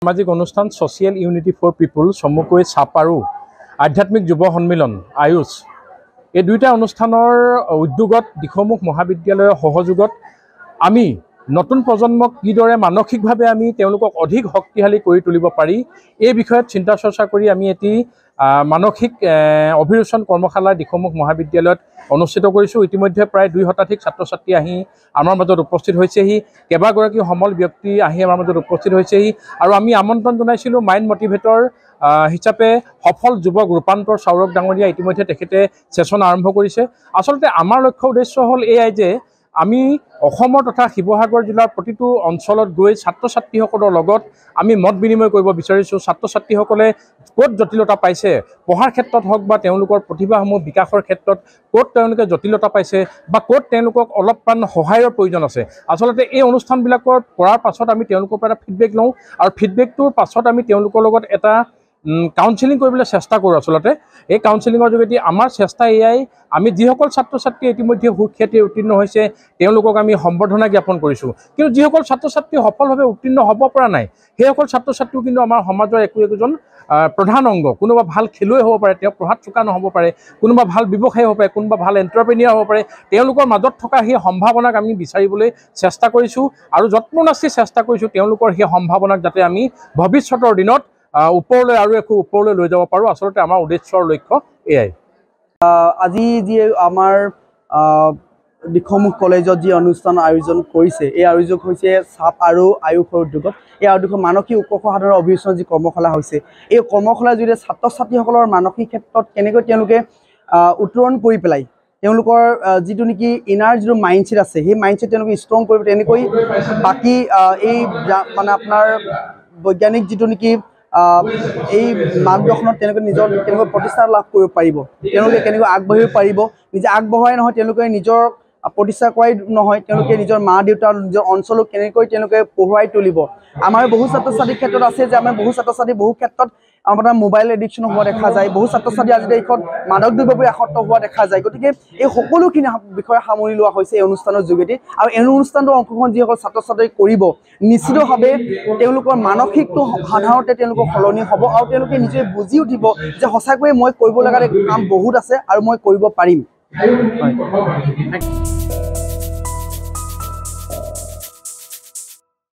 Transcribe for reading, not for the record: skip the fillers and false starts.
সামাজিক অনুষ্ঠান social unity for পিপুল চমুকৈ চাপ আৰু আধ্যাত্মিক যুৱ সন্মিলন আয়ুষ এই দুইটা অনুষ্ঠানৰ উদ্যোগত দিখমুখ মহাবিদ্যালয়ৰ সহযোগত আমি নতুন প্ৰজন্মক কিদৰে মানসিকভাৱে আমি তেওঁলোকক অধিক শক্তিশালী কৰি তুলিব পাৰি এই বিষয়ত চিন্তা চৰ্চা কৰি আমি এটি মানসিক অভিৰোচন কৰ্মশালা দিখমুখ মহাবিদ্যালয়ত অনুষ্ঠিত কৰিছোঁ। ইতিমধ্যে প্ৰায় 2 শতাধিক ছাত্ৰ ছাত্ৰী আহি আমাৰ মাজত উপস্থিত হৈছেহি, কেইবাগৰাকী সমল ব্যক্তি আহি আমাৰ মাজত উপস্থিত হৈছেহি আৰু আমি আমন্ত্ৰণ জনাইছিলোঁ মাইণ্ড মটিভেটৰ হিচাপে সফল যুৱক ৰূপান্তৰ চাউৰক ডাঙৰীয়া। ইতিমধ্যে তেখেতে সেশন আৰম্ভ কৰিছে। আচলতে আমাৰ লক্ষ্য উদ্দেশ্য হ'ল এয়াই যে আমি অসমৰ তথা শিৱসাগৰ জিলাৰ প্ৰতিটো অঞ্চলত গৈ ছাত্ৰ ছাত্ৰীসকলৰ লগত আমি মত বিনিময় কৰিব বিচাৰিছোঁ। ছাত্ৰ ছাত্ৰীসকলে ক'ত জটিলতা পাইছে, পঢ়াৰ ক্ষেত্ৰত হওক বা তেওঁলোকৰ প্ৰতিভাসমূহ বিকাশৰ ক্ষেত্ৰত ক'ত তেওঁলোকে জটিলতা পাইছে বা ক'ত তেওঁলোকক অলপমান সহায়ৰ প্ৰয়োজন আছে। আচলতে এই অনুষ্ঠানবিলাকৰ কৰাৰ পাছত আমি তেওঁলোকৰ পৰা ফিডবেক লওঁ আৰু ফিডবেকটোৰ পাছত আমি তেওঁলোকৰ লগত এটা কাউন্সেলিং কৰিবলৈ চেষ্টা কৰোঁ। আচলতে এই কাউন্সেলিঙৰ যোগেদি আমাৰ চেষ্টা এয়াই আমি যিসকল ছাত্ৰ ছাত্ৰী ইতিমধ্যে সুখ্যাতিৰে উত্তীৰ্ণ হৈছে তেওঁলোকক আমি সম্বৰ্ধনা জ্ঞাপন কৰিছোঁ, কিন্তু যিসকল ছাত্ৰ ছাত্ৰী সফলভাৱে উত্তীৰ্ণ হ'ব পৰা নাই সেইসকল ছাত্ৰ ছাত্ৰীও কিন্তু আমাৰ সমাজৰ একোজন প্ৰধান অংগ। কোনোবা ভাল খেলুৱৈ হ'ব পাৰে, তেওঁ পঢ়াত চোকা নহ'ব পাৰে, কোনোবা ভাল ব্যৱসায়ী হ'ব পাৰে, কোনোবা ভাল এণ্টাৰপ্ৰেনিয়াৰ হ'ব পাৰে। তেওঁলোকৰ মাজত থকা সেই সম্ভাৱনাক আমি বিচাৰিবলৈ চেষ্টা কৰিছোঁ আৰু যত্ননাচি চেষ্টা কৰিছোঁ তেওঁলোকৰ সেই সম্ভাৱনাক যাতে আমি ভৱিষ্যতৰ দিনত ওপৰলৈ আৰু একো ওপৰলৈ লৈ যাব পাৰোঁ। আচলতে আমাৰ উদ্দেশ্যৰ লক্ষ্য এয়াই। আজি যি আমাৰ দিখমুখ কলেজত যি অনুষ্ঠান আয়োজন কৰিছে এই আয়োজক হৈছে চাপ আৰু আয়ুষৰ উদ্যোগত। এই উদ্যোগৰ মানসিক উৎকৰ্ষ সাধনৰ অভিযোজন যি কৰ্মশালা হৈছে, এই কৰ্মশালাৰ জৰিয়তে ছাত্ৰ ছাত্ৰীসকলৰ মানসিক ক্ষেত্ৰত কেনেকৈ তেওঁলোকে উত্তৰণ কৰি পেলাই তেওঁলোকৰ যিটো নেকি ইনাৰ যিটো মাইণ্ডছেট আছে সেই মাইণ্ডছেট তেওঁলোকে ষ্ট্ৰং কৰিব, তেনেকৈ বাকী এই মানে আপোনাৰ বৈজ্ঞানিক যিটো নেকি এই মানদণ্ডত তেওঁলোকে কেনেকৈ প্ৰতিষ্ঠা লাভ কৰিব পাৰিব, তেওঁলোকে কেনেকৈ আগবাঢ়িব পাৰিব, নিজে আগবঢ়াই নহয় তেওঁলোকে নিজৰ প্ৰতিষ্ঠা কৰাই নহয় তেওঁলোকে নিজৰ মা দেউতা নিজৰ অঞ্চলক কেনেকৈ তেওঁলোকে পঢ়ুৱাই তুলিব। আমাৰ বহু ছাত্ৰ ছাত্ৰীৰ ক্ষেত্ৰত আছে যে আমাৰ বহু ছাত্ৰ ছাত্ৰী বহু ক্ষেত্ৰত আপোনাৰ মোবাইল এডিকশ্যন হোৱা দেখা যায়, বহু ছাত্ৰ ছাত্ৰী আজি দেশত মাদক দ্ৰব্যৰ প্ৰতি আসক্ত হোৱা দেখা যায়। গতিকে এই সকলোখিনি বিষয়ে সামৰি লোৱা হৈছে এই অনুষ্ঠানৰ যোগেদি আৰু এই অনুষ্ঠানটোৰ অংশগ্ৰহণ যিসকল ছাত্ৰ ছাত্ৰী কৰিব নিশ্চিতভাৱে তেওঁলোকৰ মানসিকটো সাধাৰণতে তেওঁলোকৰ সলনি হ'ব আৰু তেওঁলোকে নিজে বুজি উঠিব যে সঁচাকৈয়ে মই কৰিব লগা কাম বহুত আছে আৰু মই কৰিব পাৰিম। হয়।